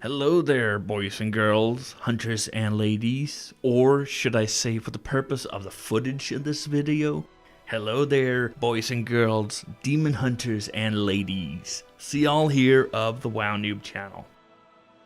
Hello there, boys and girls, hunters and ladies, or should I say for the purpose of the footage of this video, hello there, boys and girls, demon hunters and ladies. Ziyall here of the WowNoob channel.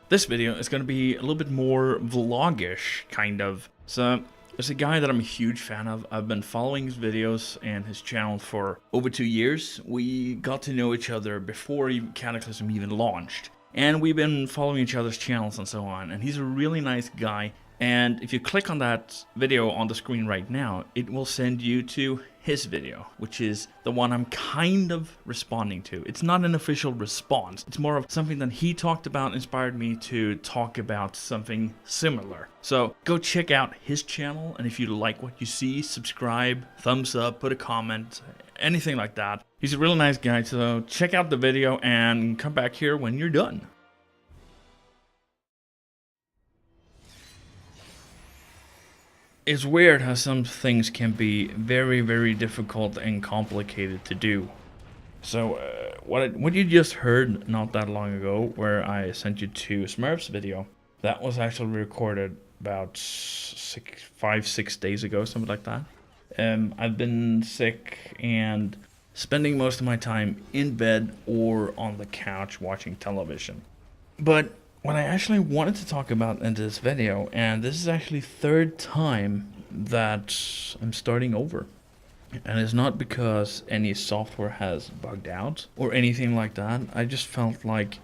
This video is going to be a little bit more vlogish, kind of. So, there's a guy that I'm a huge fan of. I've been following his videos and his channel for over 2 years. We got to know each other before Cataclysm even launched. And we've been following each other's channels and so on. And he's a really nice guy. And if you click on that video on the screen right now, it will send you to his video, which is the one I'm kind of responding to. It's not an official response. It's more of something that he talked about inspired me to talk about something similar. So go check out his channel. And if you like what you see, subscribe, thumbs up, put a comment, anything like that. He's a really nice guy, so check out the video and come back here when you're done. It's weird how some things can be very, very difficult and complicated to do. So, what you just heard not that long ago, where I sent you to Smurf's video, that was actually recorded about 5-6 days ago, something like that. I've been sick and spending most of my time in bed or on the couch watching television. But what I actually wanted to talk about in this video, and this is actually third time that I'm starting over. And it's not because any software has bugged out or anything like that. I just felt like,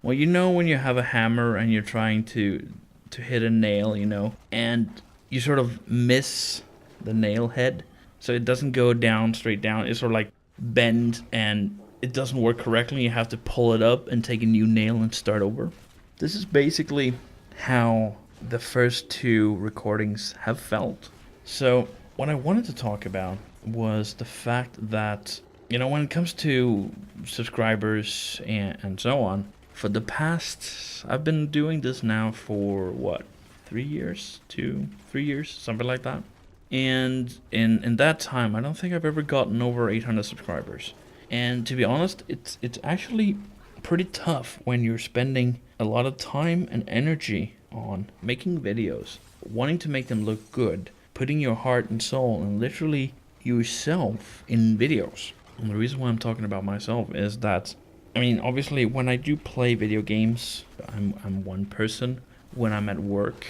well, you know when you have a hammer and you're trying to hit a nail, you know, and you sort of miss the nail head, so it doesn't go down straight down. It's sort of like bend and it doesn't work correctly. You have to pull it up and take a new nail and start over. This is basically how the first 2 recordings have felt. So what I wanted to talk about was the fact that, you know, when it comes to subscribers and so on, for the past, I've been doing this now for what, 3 years, 3 years, something like that. And in that time, I don't think I've ever gotten over 800 subscribers. And to be honest, it's actually pretty tough when you're spending a lot of time and energy on making videos, wanting to make them look good, putting your heart and soul and literally yourself in videos. And the reason why I'm talking about myself is that, I mean, obviously when I do play video games, I'm one person. When I'm at work,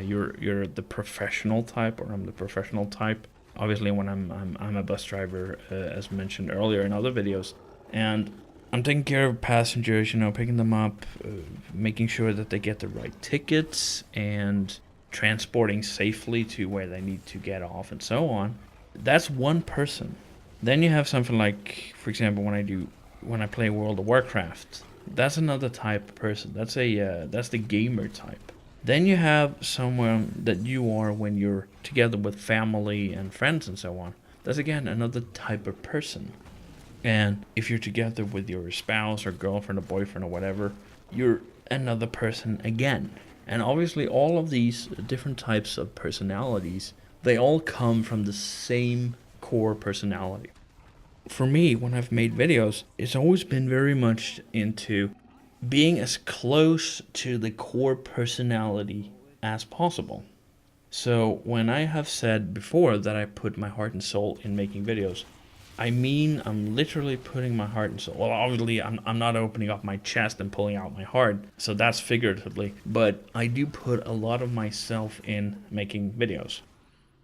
you're the professional type, or I'm the professional type. Obviously when I'm a bus driver, as mentioned earlier in other videos, and I'm taking care of passengers, you know, picking them up, making sure that they get the right tickets and transporting safely to where they need to get off and so on. That's one person. Then you have something like, for example, when I play World of Warcraft, that's another type of person. That's the gamer type. Then you have someone that you are when you're together with family and friends and so on. That's again another type of person. And if you're together with your spouse or girlfriend or boyfriend or whatever, you're another person again. And obviously all of these different types of personalities, they all come from the same core personality. For me, when I've made videos, it's always been very much into being as close to the core personality as possible. So when I have said before that I put my heart and soul in making videos, I mean I'm literally putting my heart and soul. Well, obviously I'm not opening up my chest and pulling out my heart, so that's figuratively, but I do put a lot of myself in making videos.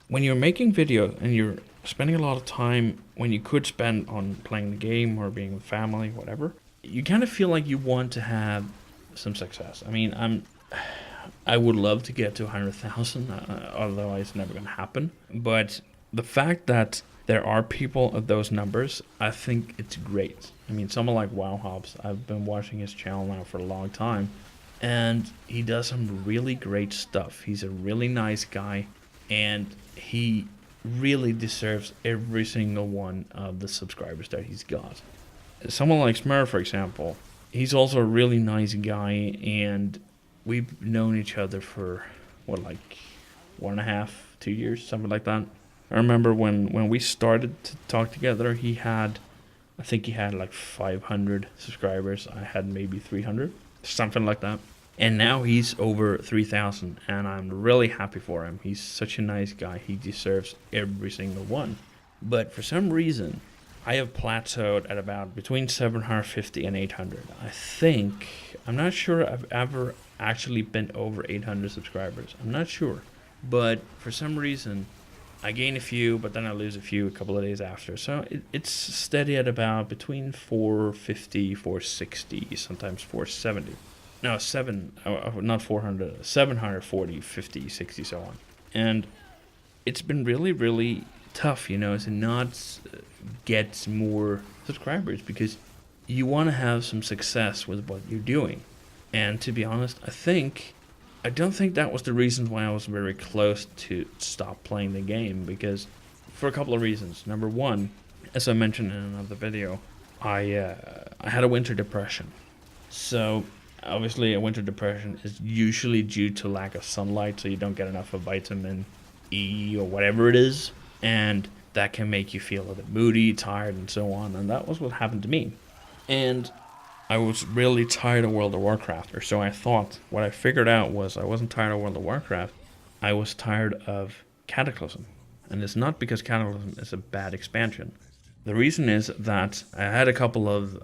When you're making videos and you're spending a lot of time when you could spend on playing the game or being with family, whatever, you kind of feel like you want to have some success. I mean, I would love to get to 100,000, although it's never going to happen. But the fact that there are people at those numbers, I think it's great. I mean, someone like WowHops, I've been watching his channel now for a long time, and he does some really great stuff. He's a really nice guy, and he really deserves every single one of the subscribers that he's got. Someone like Smurf, for example, he's also a really nice guy, and we've known each other for, what, like 1.5, 2 years, something like that. I remember when we started to talk together, I think he had like 500 subscribers. I had maybe 300. something like that. And now he's over 3,000, and I'm really happy for him. He's such a nice guy. He deserves every single one. But for some reason, I have plateaued at about between 750 and 800. I'm not sure I've ever actually been over 800 subscribers. I'm not sure. But for some reason, I gain a few, but then I lose a few a couple of days after. So it's steady at about between 450, 460, sometimes 470. No, not 400, 740, 50, 60, so on. And it's been really, really tough, to not get more subscribers, because you want to have some success with what you're doing. And to be honest, I don't think that was the reason why I was very close to stop playing the game, because for a couple of reasons. Number one, as I mentioned in another video, I had a winter depression. So obviously a winter depression is usually due to lack of sunlight, so you don't get enough of vitamin E or whatever it is, and that can make you feel a bit moody, tired, and so on. And that was what happened to me. And I was really tired of World of Warcraft, or so I thought. What I figured out was I wasn't tired of World of Warcraft, I was tired of Cataclysm. And it's not because Cataclysm is a bad expansion. The reason is that I had a couple of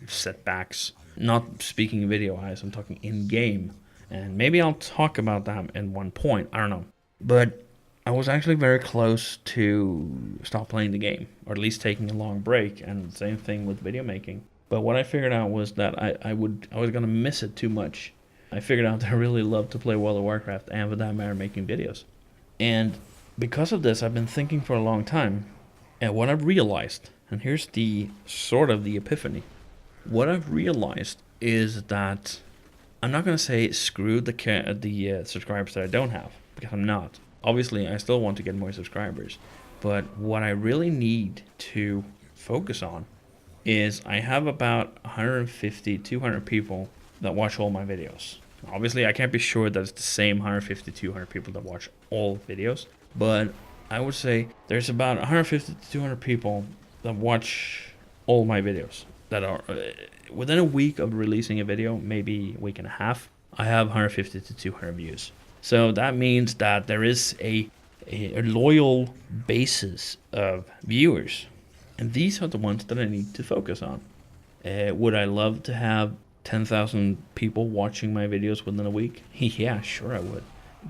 setbacks, not speaking video-wise, I'm talking in-game. And maybe I'll talk about that in one point, I don't know. But I was actually very close to stop playing the game, or at least taking a long break, and same thing with video making. But what I figured out was that I was going to miss it too much. I figured out that I really love to play World of Warcraft, and with that matter making videos. And because of this, I've been thinking for a long time, and what I've realized, and here's the sort of the epiphany. What I've realized is that I'm not going to say screw the subscribers that I don't have, because I'm not. Obviously, I still want to get more subscribers. But what I really need to focus on is I have about 150, 200 people that watch all my videos. Obviously, I can't be sure that it's the same 150, 200 people that watch all videos, but I would say there's about 150 to 200 people that watch all my videos that are within a week of releasing a video, maybe a week and a half, I have 150 to 200 views. So that means that there is a loyal basis of viewers. And these are the ones that I need to focus on. Would I love to have 10,000 people watching my videos within a week? Yeah, sure I would.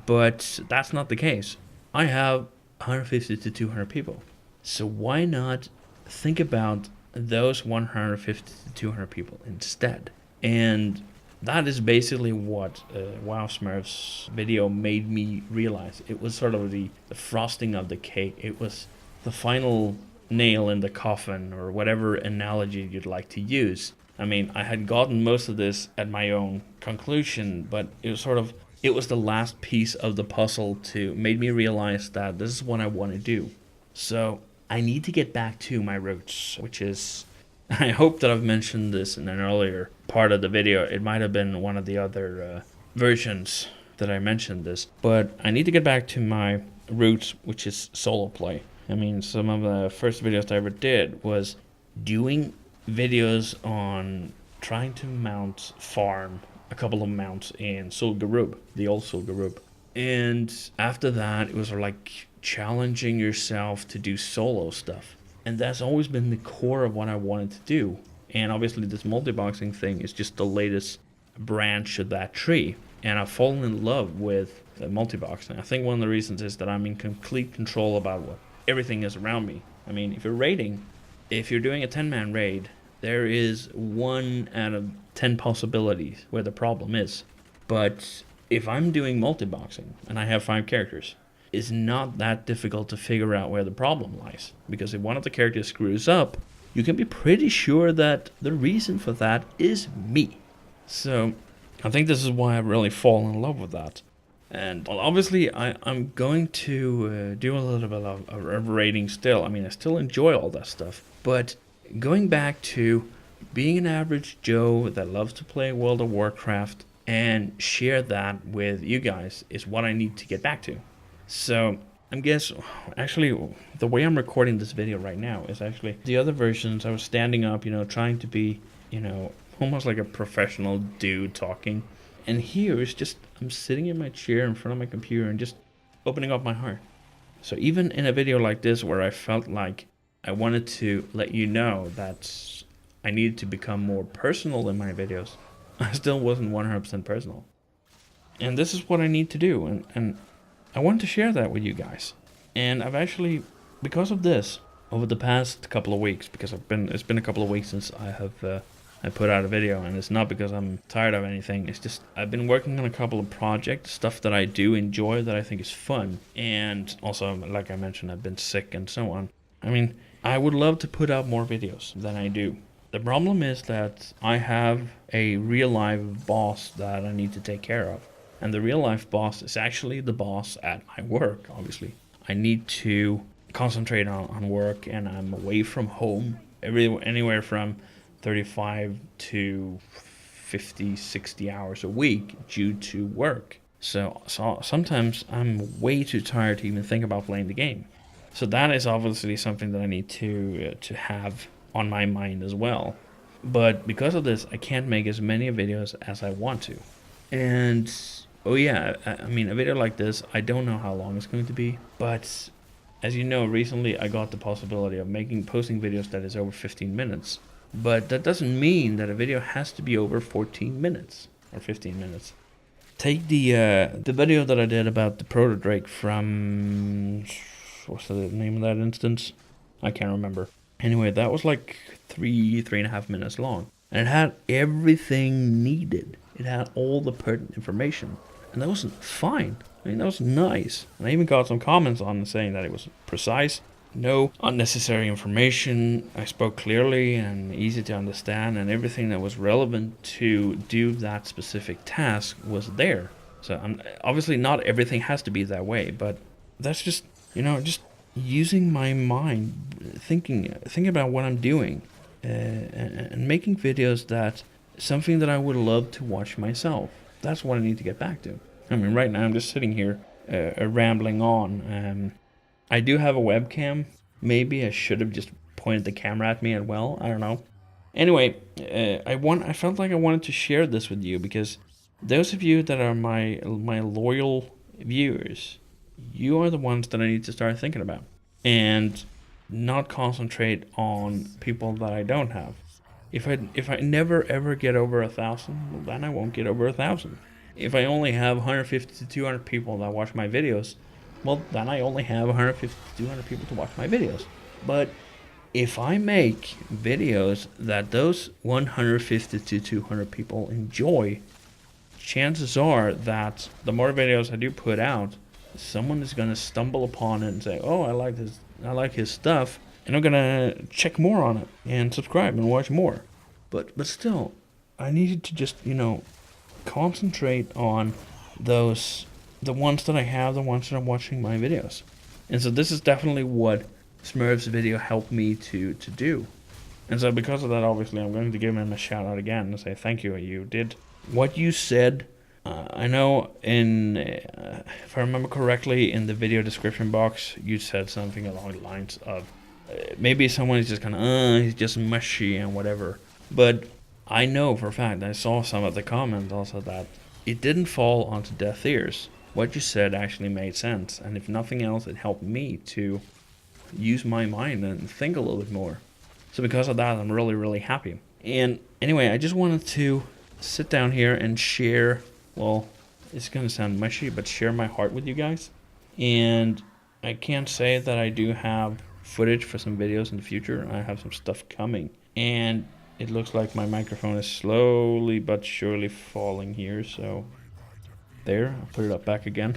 But that's not the case. I have 150 to 200 people. So why not think about those 150 to 200 people instead? And that is basically what Wow Smurf's video made me realize. It was sort of the frosting of the cake. It was the final nail in the coffin, or whatever analogy you'd like to use. I mean, I had gotten most of this at my own conclusion, but it was the last piece of the puzzle to made me realize that this is what I want to do. So I need to get back to my roots, which is, I hope that I've mentioned this in an earlier part of the video. It might have been one of the other versions that I mentioned this, but I need to get back to my roots, which is solo play. I mean, some of the first videos I ever did was doing videos on trying to farm a couple of mounts in Zul'Gurub, the old Zul'Gurub. And after that, it was like challenging yourself to do solo stuff. And that's always been the core of what I wanted to do. And obviously this multi-boxing thing is just the latest branch of that tree. And I've fallen in love with multi-boxing. I think one of the reasons is that I'm in complete control about what everything is around me. I mean, if you're doing a 10-man raid, there is 1 out of 10 possibilities where the problem is. But if I'm doing multi-boxing and I have 5 characters, it's not that difficult to figure out where the problem lies. Because if one of the characters screws up, you can be pretty sure that the reason for that is me. So I think this is why I've really fallen in love with that. And well, obviously, I'm going to do a little bit of raiding still. I mean, I still enjoy all that stuff. But going back to being an average Joe that loves to play World of Warcraft and share that with you guys is what I need to get back to. So actually, the way I'm recording this video right now is actually the other versions. I was standing up, trying to be, almost like a professional dude talking. And here is just, I'm sitting in my chair in front of my computer and just opening up my heart. So even in a video like this where I felt like I wanted to let you know that I needed to become more personal in my videos, I still wasn't 100% personal. And this is what I need to do. And I want to share that with you guys. And I've actually, because of this, over the past couple of weeks, because it's been a couple of weeks since I put out a video, and it's not because I'm tired of anything. It's just I've been working on a couple of projects, stuff that I do enjoy, that I think is fun. And also, like I mentioned, I've been sick and so on. I mean, I would love to put out more videos than I do. The problem is that I have a real life boss that I need to take care of. And the real life boss is actually the boss at my work, obviously. I need to concentrate on work, and I'm away from home anywhere from 35 to 50, 60 hours a week due to work. So sometimes I'm way too tired to even think about playing the game. So that is obviously something that I need to have on my mind as well. But because of this, I can't make as many videos as I want to. And oh yeah, I mean, a video like this, I don't know how long it's going to be, but as you know, recently I got the possibility of posting videos that is over 15 minutes. But that doesn't mean that a video has to be over 14 minutes or 15 minutes. Take the video that I did about the proto Drake from, what's the name of that instance? I can't remember. Anyway, that was like 3.5 minutes long. And it had everything needed. It had all the pertinent information. And that was fine. I mean, that was nice. And I even got some comments on it saying that it was precise, no unnecessary information. I spoke clearly and easy to understand, and everything that was relevant to do that specific task was there. So obviously not everything has to be that way, but that's just, just using my mind, thinking about what I'm doing, and making videos that something that I would love to watch myself. That's what I need to get back to. I mean, right now I'm just sitting here rambling on. I do have a webcam. Maybe I should have just pointed the camera at me as well. I don't know. Anyway, I felt like I wanted to share this with you because those of you that are my loyal viewers, you are the ones that I need to start thinking about and not concentrate on people that I don't have. If I never ever get over 1,000, well, then I won't get over 1,000. If I only have 150 to 200 people that watch my videos, well, then I only have 150 to 200 people to watch my videos. But if I make videos that those 150 to 200 people enjoy, chances are that the more videos I do put out, someone is going to stumble upon it and say, oh, I like his stuff, and I'm going to check more on it and subscribe and watch more. But still, I needed to just, concentrate on the ones that I have, the ones that are watching my videos. And so this is definitely what Smurf's video helped me to do. And so because of that, obviously, I'm going to give him a shout out again and say thank you. You did what you said. I know if I remember correctly, in the video description box, you said something along the lines of maybe someone is just kind of, he's just mushy and whatever. But I know for a fact, I saw some of the comments also, that it didn't fall onto deaf ears. What you said actually made sense, and if nothing else, it helped me to use my mind and think a little bit more. So because of that, I'm really, really happy. And anyway, I just wanted to sit down here and share, well, it's going to sound mushy, but share my heart with you guys. And I can't say that I do have footage for some videos in the future. I have some stuff coming. And it looks like my microphone is slowly but surely falling here, so there, I'll put it up back again.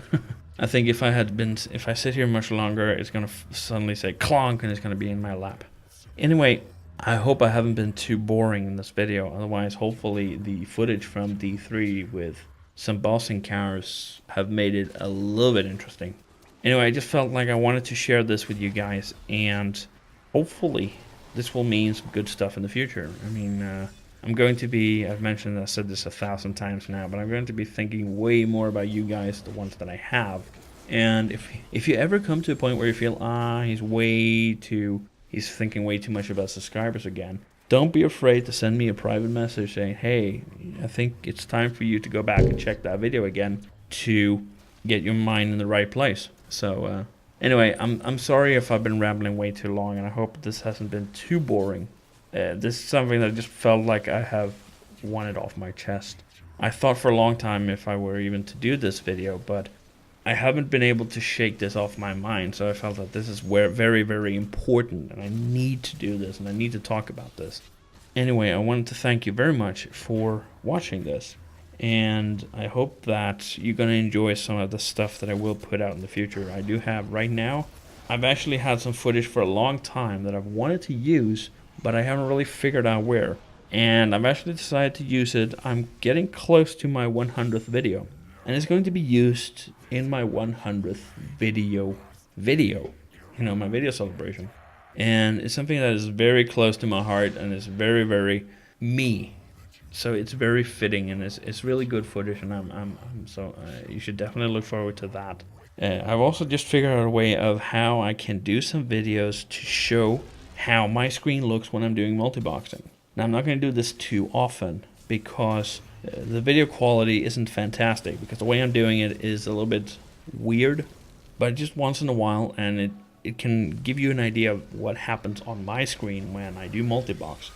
I think if I sit here much longer, it's gonna suddenly say clonk and it's gonna be in my lap. Anyway, I hope I haven't been too boring in this video, otherwise hopefully the footage from D3 with some boss encounters have made it a little bit interesting. Anyway, I just felt like I wanted to share this with you guys, and hopefully this will mean some good stuff in the future. I mean, I'm going to be, I said this 1,000 times now, but I'm going to be thinking way more about you guys, the ones that I have. And if you ever come to a point where you feel, he's thinking way too much about subscribers again, don't be afraid to send me a private message saying, hey, I think it's time for you to go back and check that video again to get your mind in the right place. So anyway, I'm sorry if I've been rambling way too long, and I hope this hasn't been too boring. This is something that I just felt like I have wanted off my chest. I thought for a long time if I were even to do this video, but I haven't been able to shake this off my mind, so I felt that this is very, very important, and I need to do this, and I need to talk about this. Anyway, I wanted to thank you very much for watching this, and I hope that you're going to enjoy some of the stuff that I will put out in the future. I do have right now, I've actually had some footage for a long time that I've wanted to use, but I haven't really figured out where. And I've actually decided to use it. I'm getting close to my 100th video, and it's going to be used in my 100th video, my video celebration. And it's something that is very close to my heart, and it's very, very me. So it's very fitting, and it's really good footage, and you should definitely look forward to that. I've also just figured out a way of how I can do some videos to show how my screen looks when I'm doing multi-boxing. Now, I'm not going to do this too often because the video quality isn't fantastic, because the way I'm doing it is a little bit weird, but just once in a while, and it can give you an idea of what happens on my screen when I do multi-box.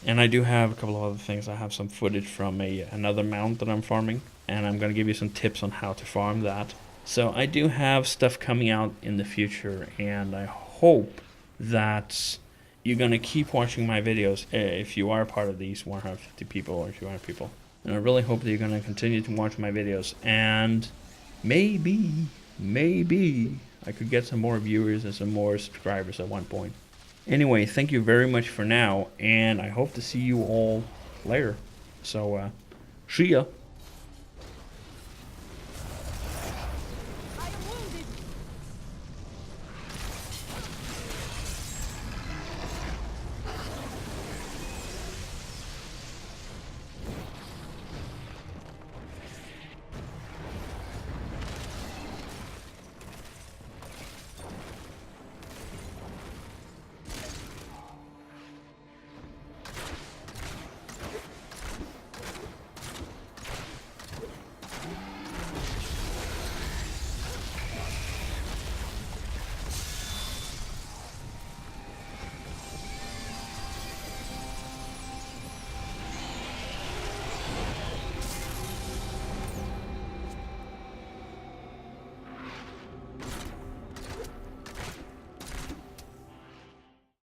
And I do have a couple of other things. I have some footage from another mount that I'm farming, and I'm going to give you some tips on how to farm that. So I do have stuff coming out in the future, and I hope that you're going to keep watching my videos if you are part of these 150 people or 200 people. And I really hope that you're going to continue to watch my videos. And maybe I could get some more viewers and some more subscribers at one point. Anyway, thank you very much for now. And I hope to see you all later. So, see ya.